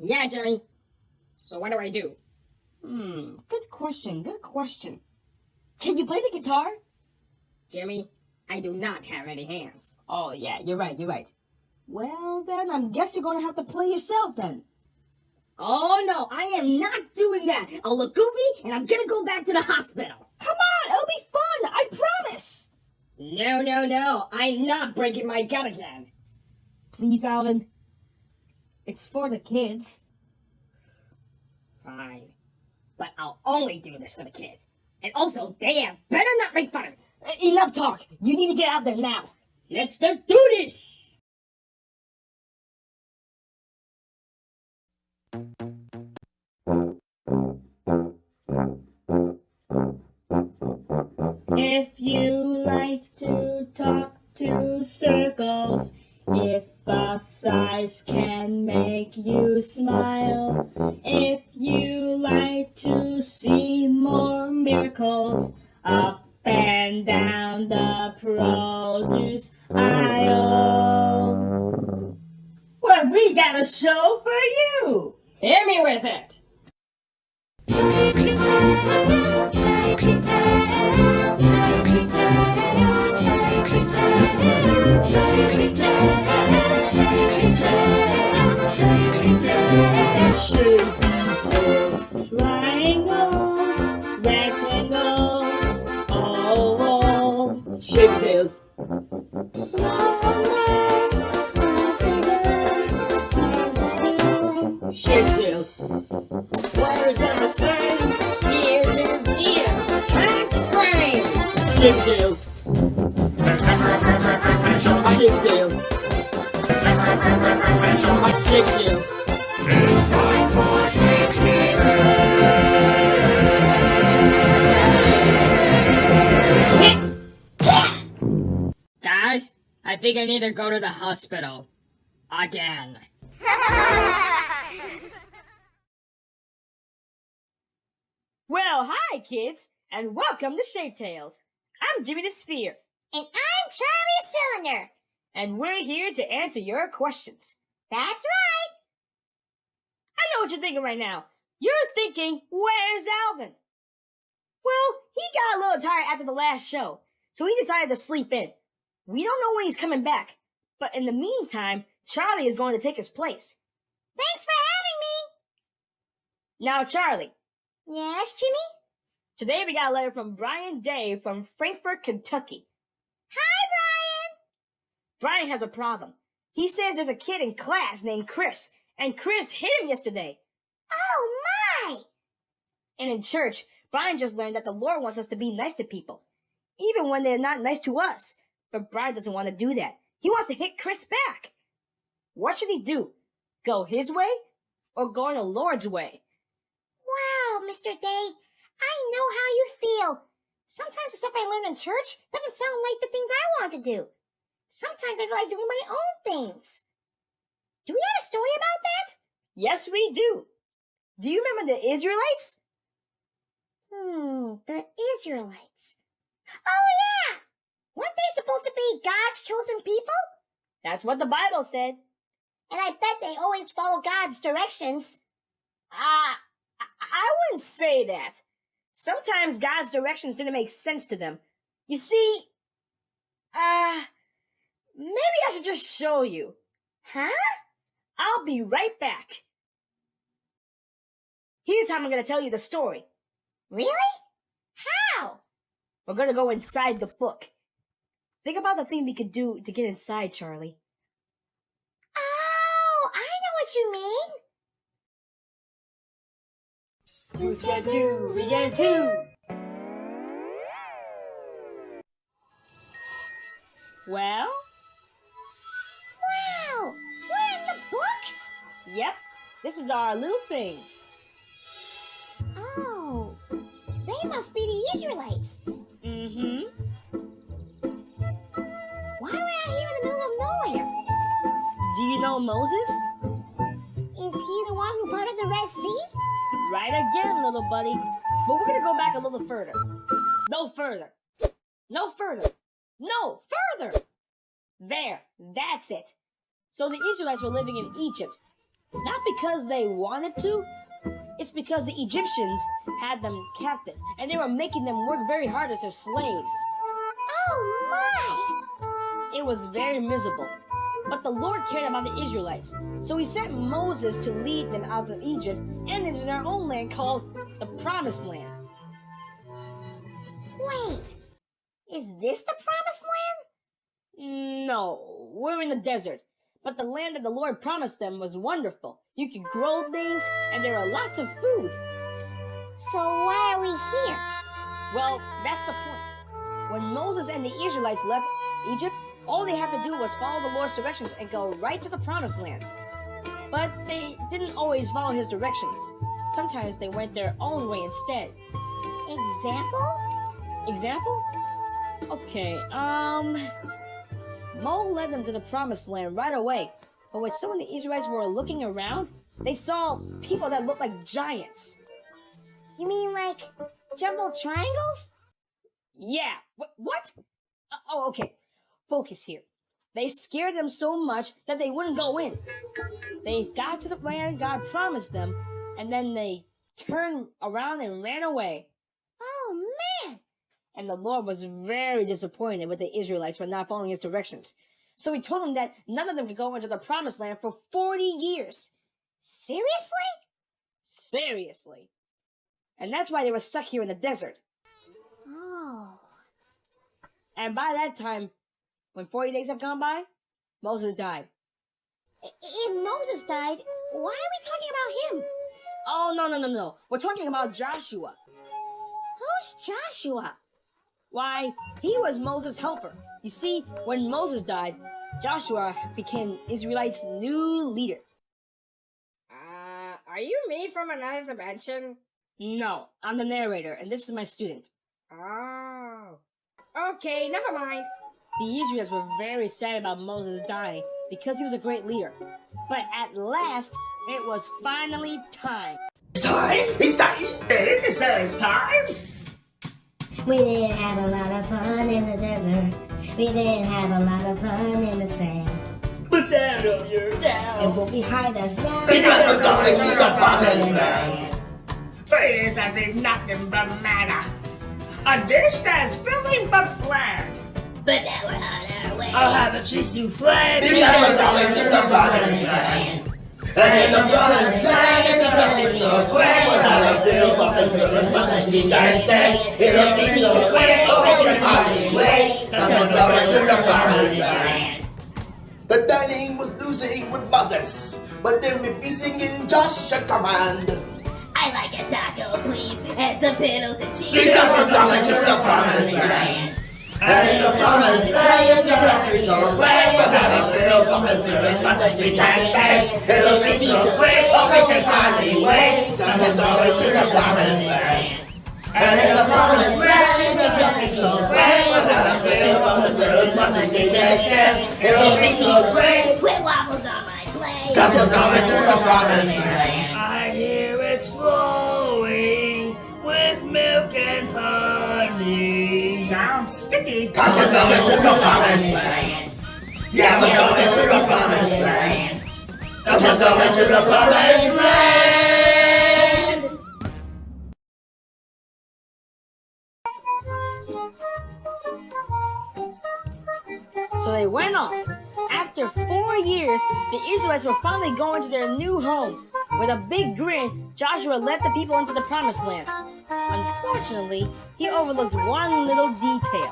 Yeah, Jimmy. So what do I do? Good question. Can you play the guitar? Jimmy, I do not have any hands. Oh, yeah, you're right. Well, then, I guess you're gonna have to play yourself, then. Oh, no, I am not doing that. I'll look goofy, and I'm gonna go back to the hospital. Come on, it'll be fun, I promise. No, I'm not breaking my gut again. Please, Alvin. It's for the kids. Fine. But I'll only do this for the kids. And also, they have better not make fun of me. Enough talk. You need to get out there now. Let's just do this! If you like to talk to circles, if a size can make you smile, if you like to see more miracles, up and down the produce aisle. Well, we got a show for you! Hit me with it! ShapeTales, triangle, rectangle, oval. ShapeTales. ShapeTales. Words of the sun, gear to gear, catch frame! ShapeTales. ShapeTales. ShapeTales. It's time for ShapeTales! Guys, I think I need to go to the hospital. Again. Well, hi, kids, and welcome to ShapeTales. I'm Jimmy the Sphere, And I'm Charlie Cylinder. and we're here to answer your questions. That's right. I know what you're thinking right now. You're thinking, where's Alvin? Well, he got a little tired after the last show, so he decided to sleep in. We don't know when he's coming back, but in the meantime, Charlie is going to take his place. Thanks for Now, Charlie, having me. Yes, Jimmy? today we got a letter from Brian Day from Frankfort, Kentucky. Hi, Brian has a problem. He says there's a kid in class named Chris, and Chris hit him yesterday. Brian. Oh, my. And in church, Brian just learned that the Lord wants us to be nice to people, even when they're not nice to us. But Brian doesn't want to do that. He wants to hit Chris back. What should he do? Go his way or go in the Lord's way? Wow, Mr. Day. I know how you feel. Sometimes the stuff I learn in church doesn't sound like the things I want to do. Sometimes I feel like doing my own things. Do we have a story about that? Yes, we do. Do you remember the Israelites? The Israelites. Oh, yeah. Weren't they supposed to be God's chosen people? That's what the Bible said. And I bet they always follow God's directions. I wouldn't say that. Sometimes God's directions didn't make sense to them. You see, maybe I should just show you. Huh? I'll be right back. Here's how I'm going to tell you the story. Really? How? We're going to go inside the book. Think about the thing we could do to get inside, Charlie. Oh, I know what you mean. Who's got two? We got two. Well? Wow, we're in the book? Yep. This is our little thing. Oh, they must be the Israelites. Mm-hmm. Why are we out here in the middle of nowhere? Do you know Moses? Is he the one who parted the Red Sea? Right again, little buddy. But we're going to go back a little further. No further. No further. No further. There. That's it. So the Israelites were living in Egypt. Not because they wanted to, it's because the Egyptians had them captive, and they were making them work very hard as their slaves. Oh my! It was very miserable. But the Lord cared about the Israelites, so he sent Moses to lead them out of Egypt and into their own land called the Promised Land. Wait, is this the Promised Land? No, we're in the desert. But the land that the Lord promised them was wonderful. You could grow things, and there are lots of food. So why are we here? Well, that's the point. When Moses and the Israelites left Egypt, all they had to do was follow the Lord's directions and go right to the Promised Land. But they didn't always follow his directions. Sometimes they went their own way instead. Example? Example? Okay, Mo led them to the Promised Land right away. But when some of the Israelites were looking around, they saw people that looked like giants. You mean like jumbled triangles? Yeah, what? Oh, okay. Focus here. They scared them so much that they wouldn't go in. They got to the land God promised them, and then they turned around and ran away. Oh man! And the Lord was very disappointed with the Israelites for not following his directions. So he told them that none of them could go into the Promised Land for 40 years. Seriously? Seriously. And that's why they were stuck here in the desert. Oh. And by that time, when 40 days have gone by, Moses died. If Moses died, why are we talking about him? Oh, no. We're talking about Joshua. Who's Joshua? Why, he was Moses' helper. You see, when Moses died, Joshua became Israelites' new leader. Are you me from another dimension? No, I'm the narrator, and this is my student. Oh. Okay, never mind. The Israelites were very sad about Moses dying because he was a great leader. But at last, it was finally time. It's time! It's time! We did have a lot of fun in the desert. We did have a lot of fun in the sand. Put that on your It down. will behind us now. Because we're going to the Promised Land. Please, I think nothing but manna. A dish that's filling but bland. But now we're on our way. I'll have a cheese souffle. Because we're going to the Promised Land. And in the Promised Land, it's gonna be so great. We're gonna feel something good as much as she can say. It'll be so great, oh, we can hardly wait. Because we're going to the Promised Land. The dining was losing with Moses, but then we'd be singing Joshua command. I like a taco, please, and some pickles and cheese. Because we're going to the Promised Land. And in the Promised Land, it's gonna be so great. We're gonna feel something good as much as she can say. It'll be so great, oh, we can hardly wait. Because we're going to the Promised Land. And in the Promised Land, it's gonna be so great. We're gonna feel something good as much as she can say. It'll be so great. With waffles on my plate. Because we're going to the Promised Land. I hear it's flowing with milk and honey. Sounds sticky. Because we're going to the Promised Land. Yeah, we're going to the Promised Land. Because we're going to the Promised Land. So they went off. After 4 years, the Israelites were finally going to their new home. With a big grin, Joshua led the people into the Promised Land. Unfortunately, he overlooked one little detail.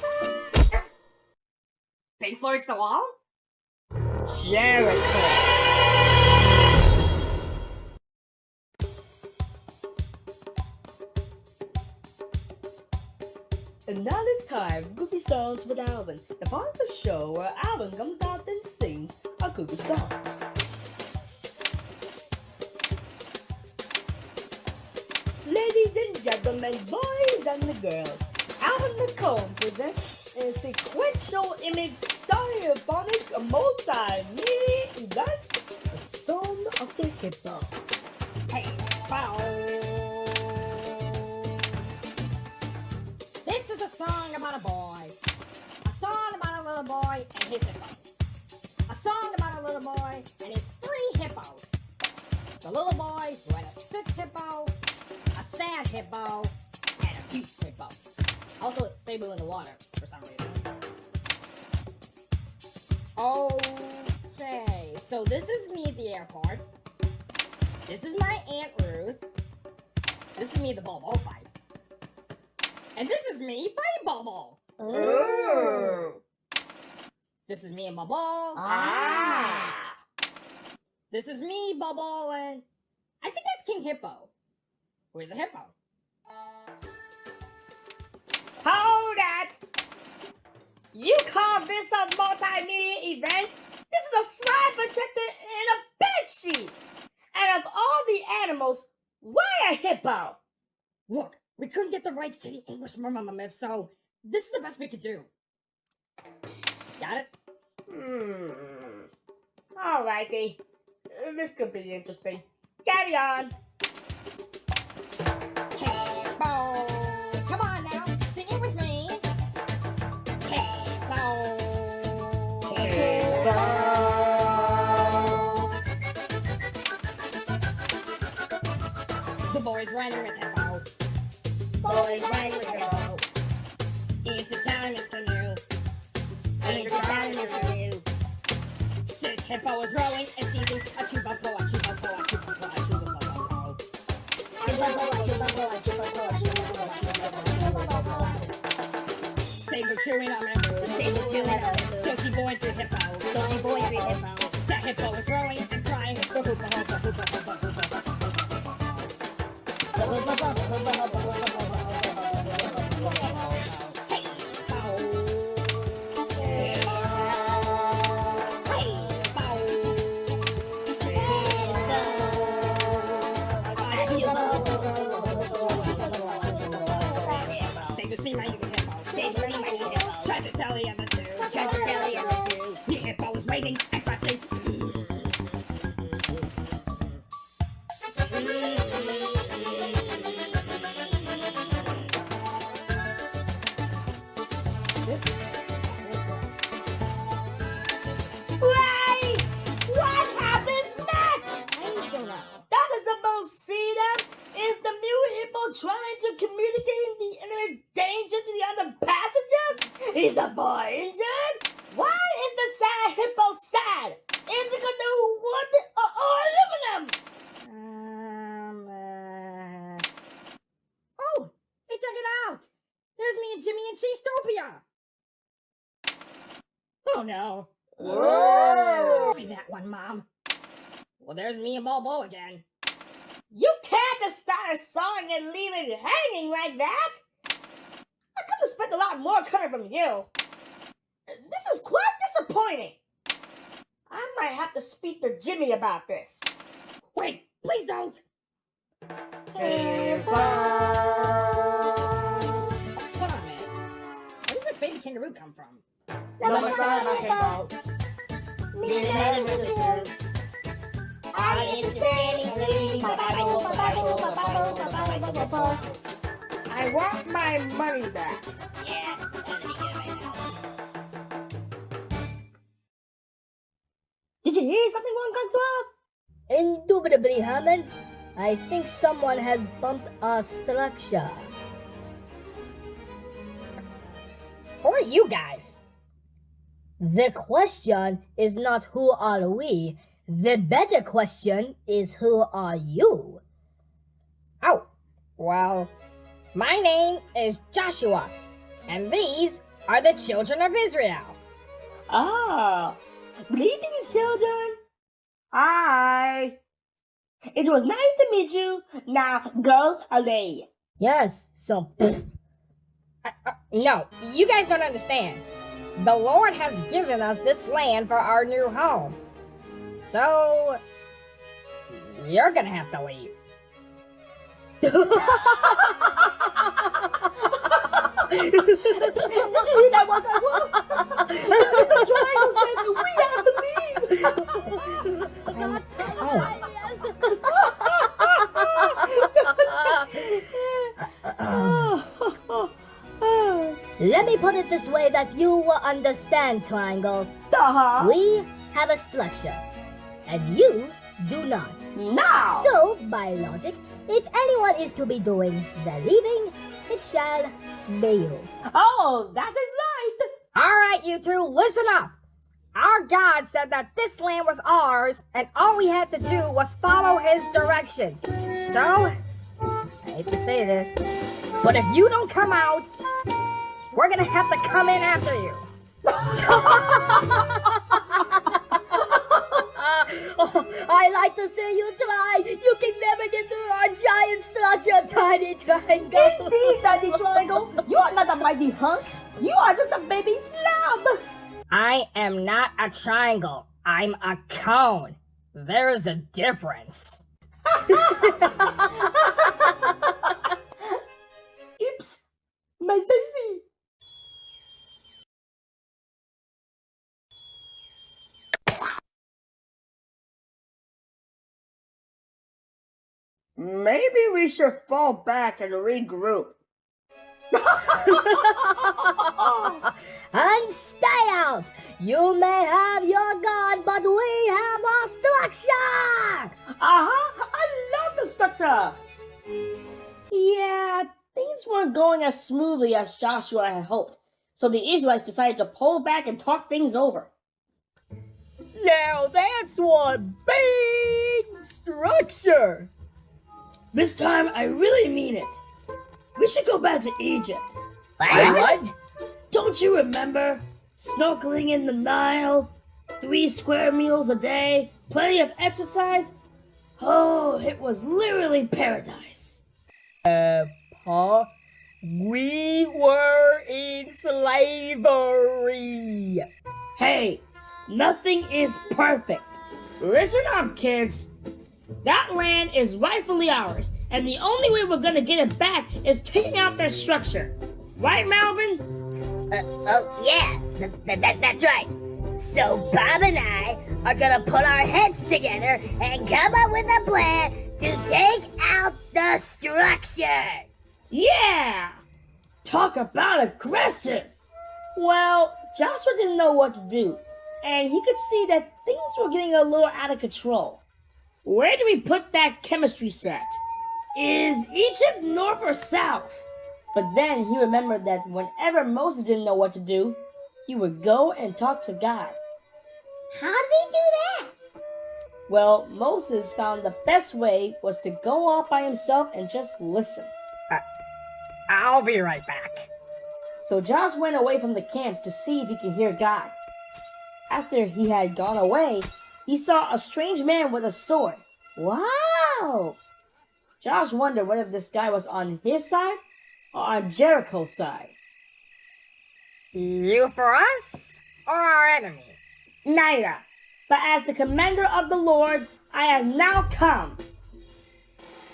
Pink Floyd's The Wall? Jericho. And now it's time for Goofy Songs with Alvin, the part of the show where Alvin comes out and sings a goofy song. Ladies and gentlemen, boys and girls, Alvin McComb presents a sequential image styrophonic multi-media event, the Song of the Hippo. Hey, bow. This is a song about a boy. A song about a little boy and his hippo. A song about a little boy and his 3 hippos. The little boy who had a sick hippo, a sad hippo, and a cute hippo. Also, Cebu in the water for some reason. Okay, so this is me at the airport. This is my Aunt Ruth. This is me at the Bobo fight. And this is me fighting Bobo. Ooh. This is me and Bobo. Ah. This is me, Bobo, and I think that's King Hippo. Where's the hippo? Hold that! You call this a multimedia event? This is a slide projector and a bed sheet! And of all the animals, why a hippo? Look, we couldn't get the rights to the English Mama Myth, so this is the best we could do. Got it? Alrighty. This could be interesting. Carry on. Hippo! Come on now, sing it with me. Hippo! The boys running with Hippo. Boys running with Hippo. Into town is canoe. Into town is canoe. Sick Hippo is rowing and seizing a chubaco, a chubaco, a chubaco, a chubaco. Saber chewing on my food. Saber chewing on my food. Dosey boy through Hippo. Dosey boy through Hippo. That Hippo is rowing and crying. Tries to tell the other two. The hippo is waiting and practice. Wait! What happens next? I don't know. Does the boat see them? Is the mute hippo trying to communicate the imminent danger to the other passengers? Is the boy injured? Why is the sad hippo sad? Is it canoe wood or aluminum? Oh, hey, check it out. There's me and Jimmy and Cheesetopia. Oh no. Whoa! Play that one, Mom. Well, there's me and Bobo again. You can't just start a song and leave it hanging like that. I could have expected a lot more coming from you. This is quite disappointing. I might have to speak to Jimmy about this. Wait, please don't. Hippo. Hold on a minute. Where did this baby kangaroo come from? Number 7 Hippo. Me and Adam was the two. Audience standing, leading. I want my money back. Yeah, that'll be good right now. Did you hear something, 112? Indubitably, Hammond. I think someone has bumped our structure. Who are you guys? The question is not who are we. The better question is who are you? Oh, well, my name is Joshua, and these are the children of Israel. Ah, greetings, children. Hi. It was nice to meet you. Now go away. Yes, so No, you guys don't understand. The Lord has given us this land for our new home. So, you're gonna have to leave. Did you hear that, 112? The triangle says we have to leave. Let me put it this way that you will understand, Triangle. Uh-huh. We have a structure, and you do not. Now! So, by logic, if anyone is to be doing the leaving, it shall be you. Oh, that is right! Alright, you two, listen up! Our God said that this land was ours, and all we had to do was follow his directions. So, I hate to say this, but if you don't come out, we're gonna have to come in after you. Oh, I like to see you try. You can never get through our giant structure, tiny triangle. Indeed, Tiny Triangle! You are not a mighty hunk! You are just a baby slab! I am not a triangle. I'm a cone. There's a difference. Oops! My sexy! Maybe we should fall back and regroup. And stay out. You may have your God, but we have our structure. Uh-huh! I love the structure! Yeah, things weren't going as smoothly as Joshua had hoped, so the Israelites decided to pull back and talk things over. Now that's one big structure. This time, I really mean it. We should go back to Egypt. What? Don't you remember? Snorkeling in the Nile, 3 square meals a day, plenty of exercise. Oh, it was literally paradise. Huh? We were in slavery. Hey, nothing is perfect. Listen up, kids. That land is rightfully ours, and the only way we're gonna get it back is taking out their structure. Right, Malvin? Oh, yeah, that's right. So Bob and I are gonna put our heads together and come up with a plan to take out the structure. Yeah! Talk about aggressive! Well, Joshua didn't know what to do, and he could see that things were getting a little out of control. Where do we put that chemistry set? Is Egypt north or south? But then he remembered that whenever Moses didn't know what to do, he would go and talk to God. How did he do that? Well, Moses found the best way was to go off by himself and just listen. I'll be right back. So Josh went away from the camp to see if he could hear God. After he had gone away, he saw a strange man with a sword. Wow! Josh wondered whether this guy was on his side or on Jericho's side. You for us or our enemy? Neither. But as the commander of the Lord, I have now come.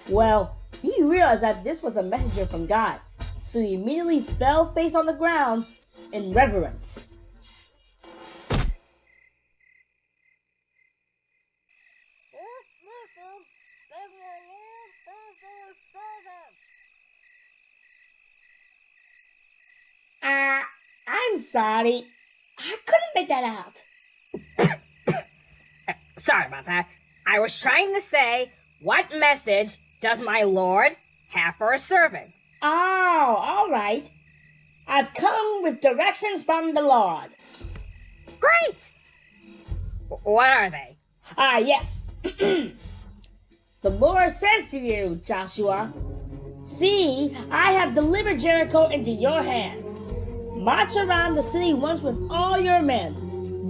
Well, he realized that this was a messenger from God, so he immediately fell face on the ground in reverence. I'm sorry. I couldn't make that out. Sorry about that. I was trying to say, what message does my Lord have for a servant? Oh, all right. I've come with directions from the Lord. Great! What are they? Ah, yes. The Lord says to you, Joshua, see, I have delivered Jericho into your hands. March around the city once with all your men.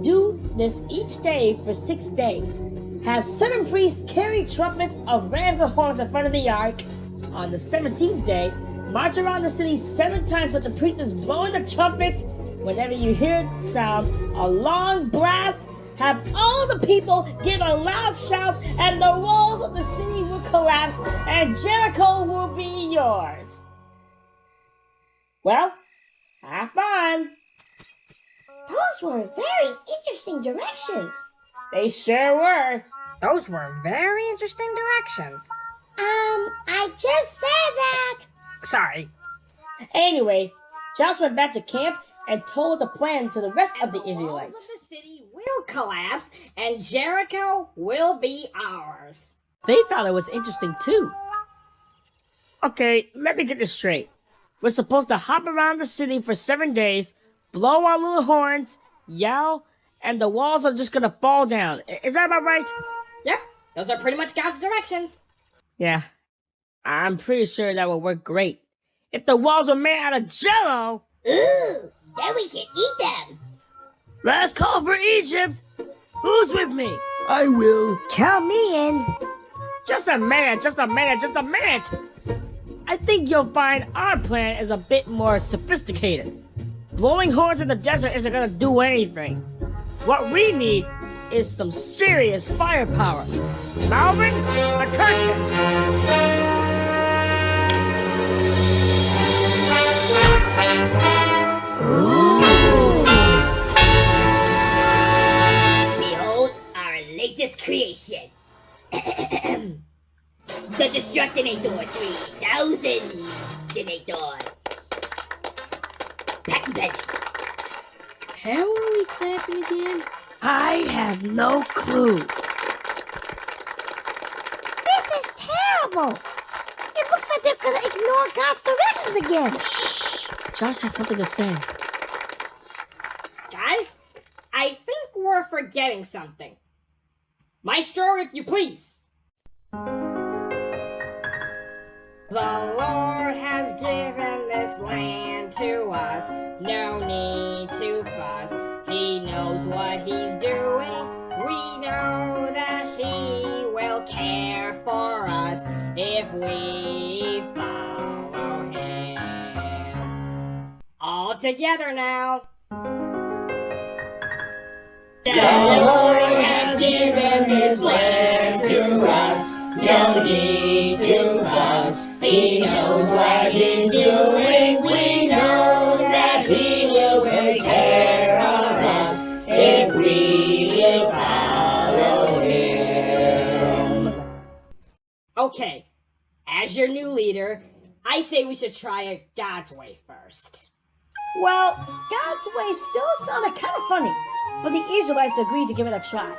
Do this each day for 6 days. Have 7 priests carry trumpets of rams and horns in front of the ark. On the 17th day, march around the city 7 times with the priests blowing the trumpets. Whenever you hear it sound a long blast, have all the people give a loud shout, and the walls of the city will collapse, and Jericho will be yours. Well, have fun. Those were very interesting directions. They sure were. Those were very interesting directions. I just said that. Sorry. Anyway, Joshua went back to camp and told the plan to the rest of the Israelites. The city will collapse and Jericho will be ours. They thought it was interesting too. Okay, let me get this straight. We're supposed to hop around the city for 7 days, blow our little horns, yell, and the walls are just gonna fall down. Is that about right? Yep, those are pretty much God's directions. Yeah, I'm pretty sure that would work great. If the walls were made out of jello, Ooh, then we can eat them. let's call for Egypt. Who's with me? I will. Count me in. Just a minute. I think you'll find our plan is a bit more sophisticated. Blowing horns in the desert isn't gonna do anything. What we need is some serious firepower. Malvin, the curtain. Behold our latest creation. The Destructinator 3000 Dinator. Patent pending. How are we clapping again? I have no clue. This is terrible. It looks like they're gonna ignore God's directions again. Shh. Josh has something to say. Guys, I think we're forgetting something. Maestro, if you please. The Lord has given this land to us. No need to fuss. He knows what he's doing. We know that he will care for us if we follow him. All together now. The Lord has given his land to us. No need to fuss. He knows what he's doing. We know that he will take care of us if we will follow him. Okay, as your new leader, I say we should try it God's way first. Well, God's way still sounded kind of funny, but the Israelites agreed to give it a try.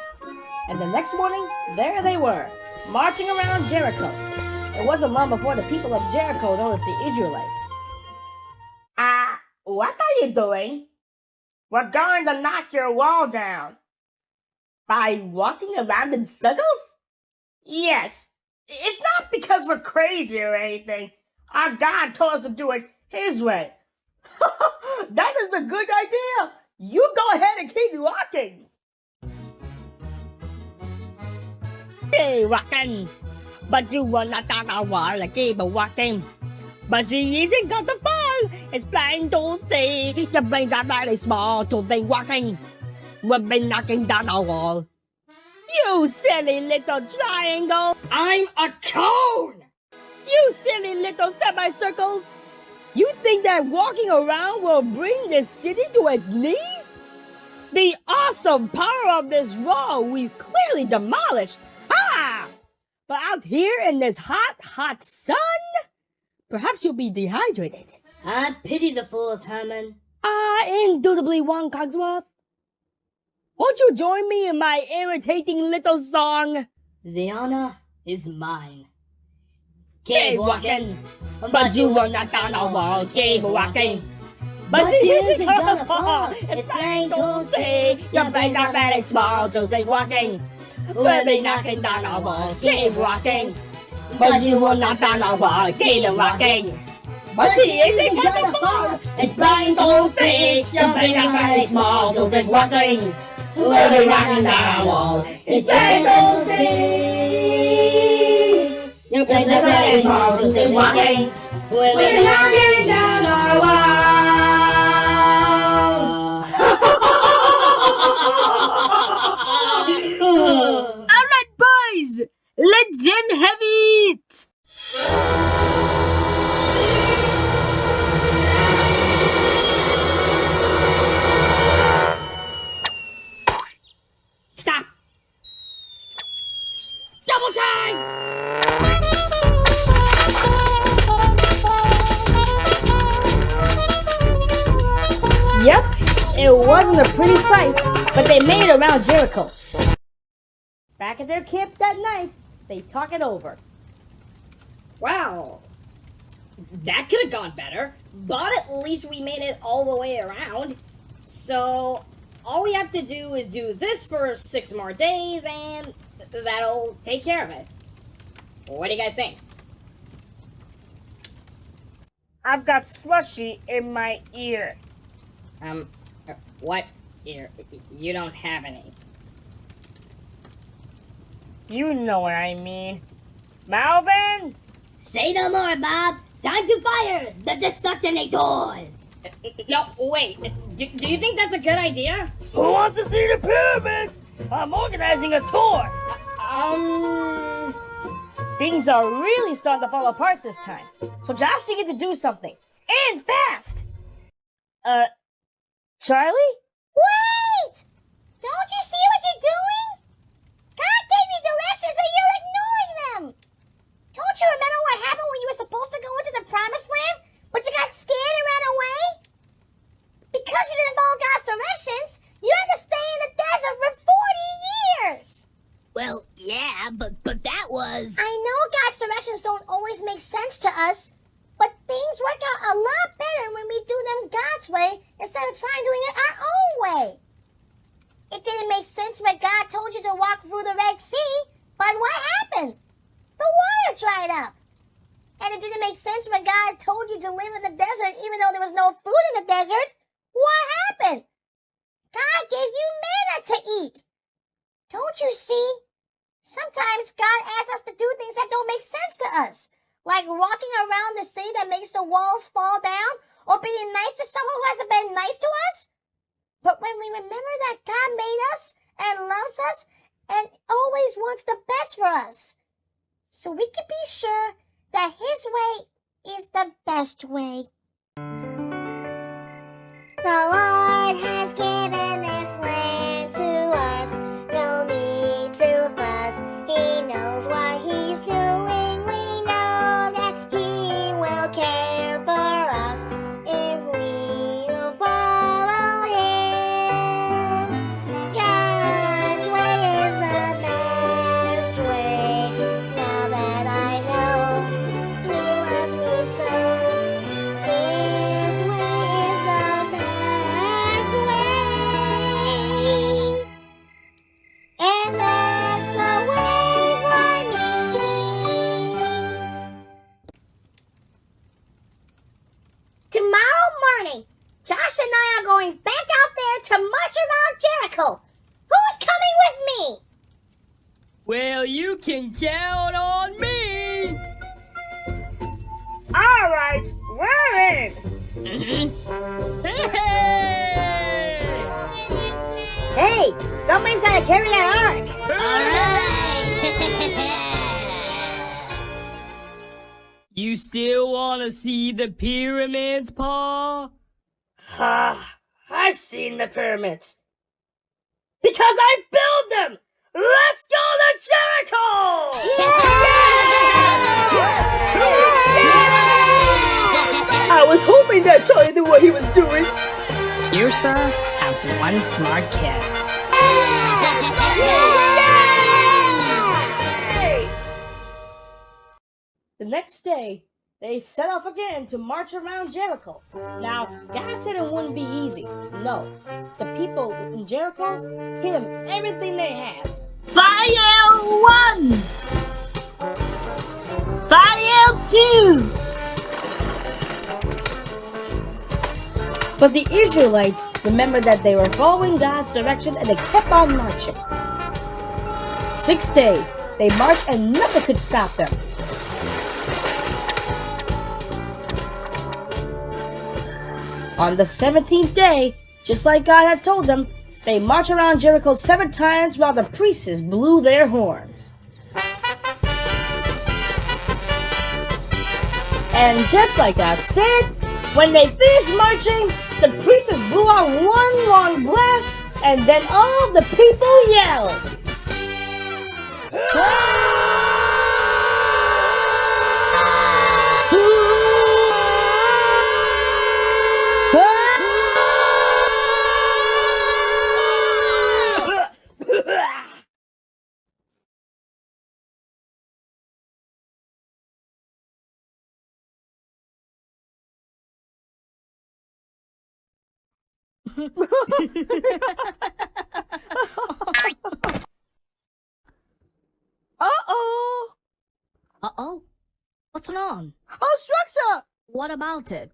And the next morning, there they were, marching around Jericho. It wasn't long before the people of Jericho noticed the Israelites. What are you doing? We're going to knock your wall down. By walking around in circles? Yes. It's not because we're crazy or anything. Our God told us to do it his way. That is a good idea. You go ahead and keep walking. Keep walking. But you will not down our wall and keep walking. But she isn't going to fall. It's plain to see. Your brains are very small to be walking. We've been knocking down our wall. You silly little triangle. I'm a cone! You silly little semicircles. You think that walking around will bring this city to its knees? The awesome power of this wall we've clearly demolished. Ah! But out here in this hot, hot sun, perhaps you'll be dehydrated. I pity the fools, Herman. Indubitably one Cogsworth. Won't you join me in my irritating little song? The honor is mine. Keep walking, but you will not down our wall. Keep walking. But she isn't gonna fall. It's plain to see. Your brains are very small to keep walking. We'll be knocking down our wall. Keep walking. But you will not down our wall. Keep walking. But she isn't gonna fall. It's plain to see. Your brains are very small to keep walking. We'll be knocking down our wall. It's plain to see. Your brains are very small to keep walking. We'll be knocking down our wall. Alright, boys, let them have it. Stop! Double time! Yep, it wasn't a pretty sight, but they made it around Jericho. Back at their camp that night, they talk it over. Well, that could have gone better, but at least we made it all the way around. So, all we have to do is do this for 6 more days, and that'll take care of it. What do you guys think? I've got slushy in my ear. What ear? You don't have any. You know what I mean. Malvin? Say no more, Bob. Time to fire the Destructinator. No, wait. Do you think that's a good idea? Who wants to see the pyramids? I'm organizing a tour. Things are really starting to fall apart this time. So Josh, you get to do something. And fast! Charlie? Wait! Don't you see what you're doing? God gave you directions and you're ignoring them! Don't you remember what happened when you were supposed to go into the promised land, but you got scared and ran away? Because you didn't follow God's directions, you had to stay in the desert for 40 years! Well, yeah, but that was... I know God's directions don't always make sense to us, but things work out a lot better when we do them God's way instead of trying doing it our own way. It didn't make sense when God told you to walk through the Red Sea, but what happened? The water dried up. And it didn't make sense when God told you to live in the desert even though there was no food in the desert. What happened? God gave you manna to eat. Don't you see? Sometimes God asks us to do things that don't make sense to us, like walking around the city that makes the walls fall down, or being nice to someone who hasn't been nice to us. But when we remember that God made us and loves us and always wants the best for us, so we can be sure that His way is the best way. The Lord has given this land to us. No need to fuss. He knows what He's doing. We know that He will care for us if we will follow Him. God's way is the best way. Now that I know He loves me so, His way is the best way. And that's the way for me. Tomorrow morning, Josh and I are going back out there to march around Jericho. Who's coming with me? Well, you can count on me. All right, we're in. Hey! Hey, somebody's got to carry an ark. You still want to see the pyramids, Pa? I've seen the pyramids. Because I built them! Let's go to Jericho! I was hoping that Charlie knew what he was doing. You, sir, have one smart kid. The next day, they set off again to march around Jericho. Now, God said it wouldn't be easy. No, the people in Jericho hid him everything they had. Fire 1! Fire 2! But the Israelites remembered that they were following God's directions and they kept on marching. 6 days, they marched and nothing could stop them. On the 17th day, just like God had told them, they marched around Jericho 7 times while the priests blew their horns. And just like God said, when they finished marching, the priests blew out one long blast, and then all the people yelled. Uh-oh. Uh-oh? What's on? Oh, Structure! What about it?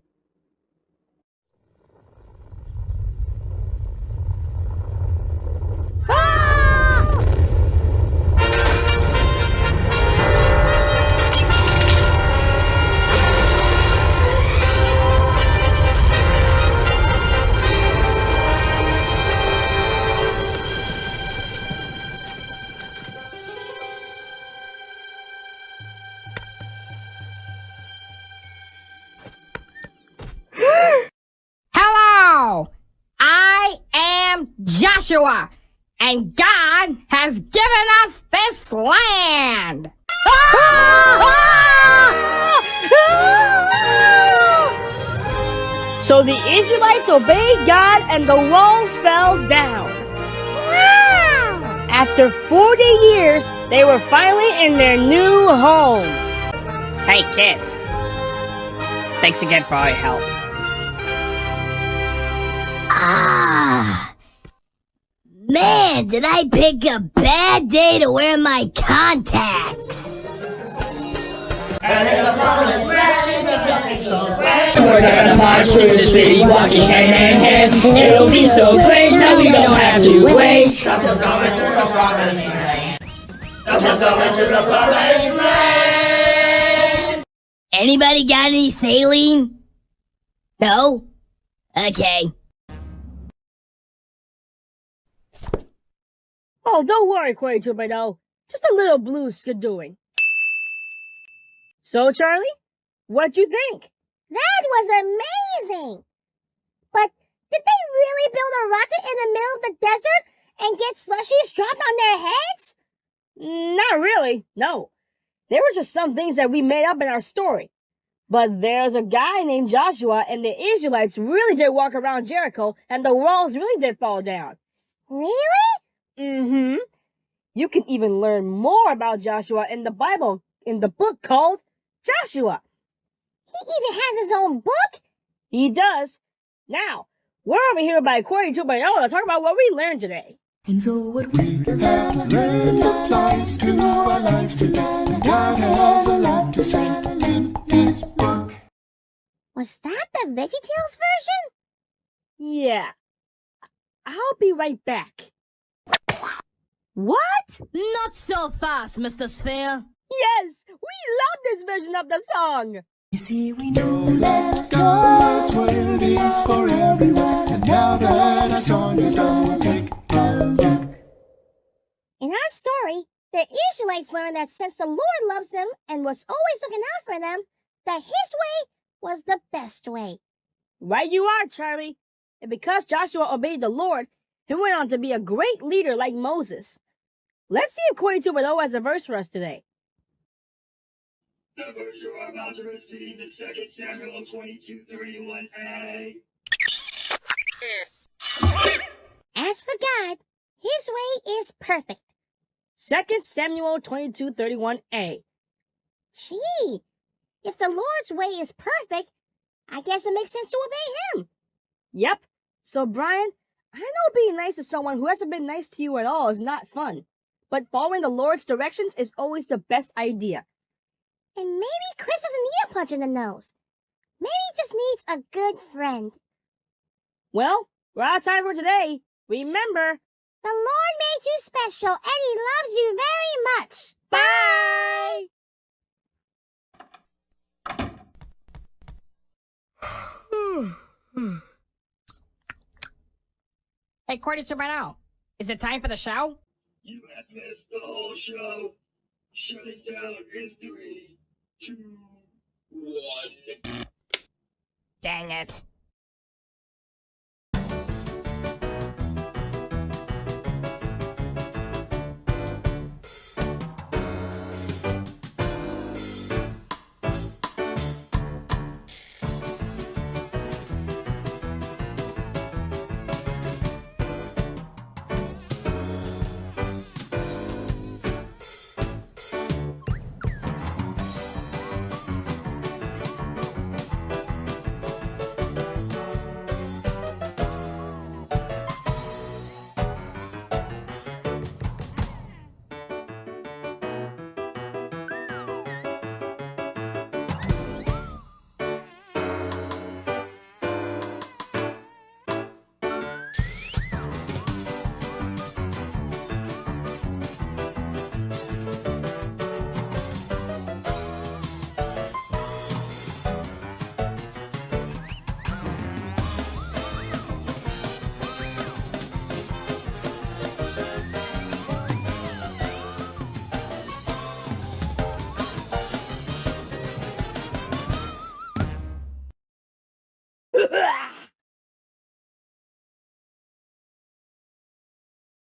Hello! I am Joshua, and God has given us this land! So the Israelites obeyed God and the walls fell down. Wow! After 40 years, they were finally in their new home. Hey, kid. Thanks again for all your help. Ah! Man, did I pick a bad day to wear my contacts. And in the promised land, it's looking so great. We're gonna march through the city, walking hand in hand. It'll be so great, now we don't have to wait. Structure coming to the promised land. Structure coming to the promised land. Anybody got any saline? No? Okay. Oh, don't worry, Corey 2.0. Just a little blue skidooing. So, Charlie, what'd you think? That was amazing! But did they really build a rocket in the middle of the desert and get slushies dropped on their heads? Not really, no. There were just some things that we made up in our story. But there's a guy named Joshua, and the Israelites really did walk around Jericho, and the walls really did fall down. Really? Mm-hmm. You can even learn more about Joshua in the Bible, in the book called Joshua. He even has his own book? He does. Now, we're over here by Corey 2.0 to talk about what we learned today. And so what we have learned applies to our lives today. God has a lot to say in His book. Was that the VeggieTales version? Yeah. I'll be right back. What? Not so fast, Mr. Sphere. Yes, we love this version of the song. You see, we know that God's word is for everyone. And now that our song is done, we'll take a look. In our story, the Israelites learned that since the Lord loves them and was always looking out for them, that His way was the best way. Right you are, Charlie. And because Joshua obeyed the Lord, he went on to be a great leader like Moses. Let's see if Corey 2.0 has a verse for us today. The verse you are about to receive is 2 Samuel 22:31a. As for God, His way is perfect. 2 Samuel 22:31a. Gee, if the Lord's way is perfect, I guess it makes sense to obey Him. Yep. So, Brian, I know being nice to someone who hasn't been nice to you at all is not fun. But following the Lord's directions is always the best idea. And maybe Chris doesn't need a punch in the nose. Maybe he just needs a good friend. Well, we're out of time for today. Remember, The Lord made you special, and He loves you very much. bye! Hey, Corey 2.0. Is it time for the show? You have missed the whole show. Shutting down in 3, 2, 1. Dang it.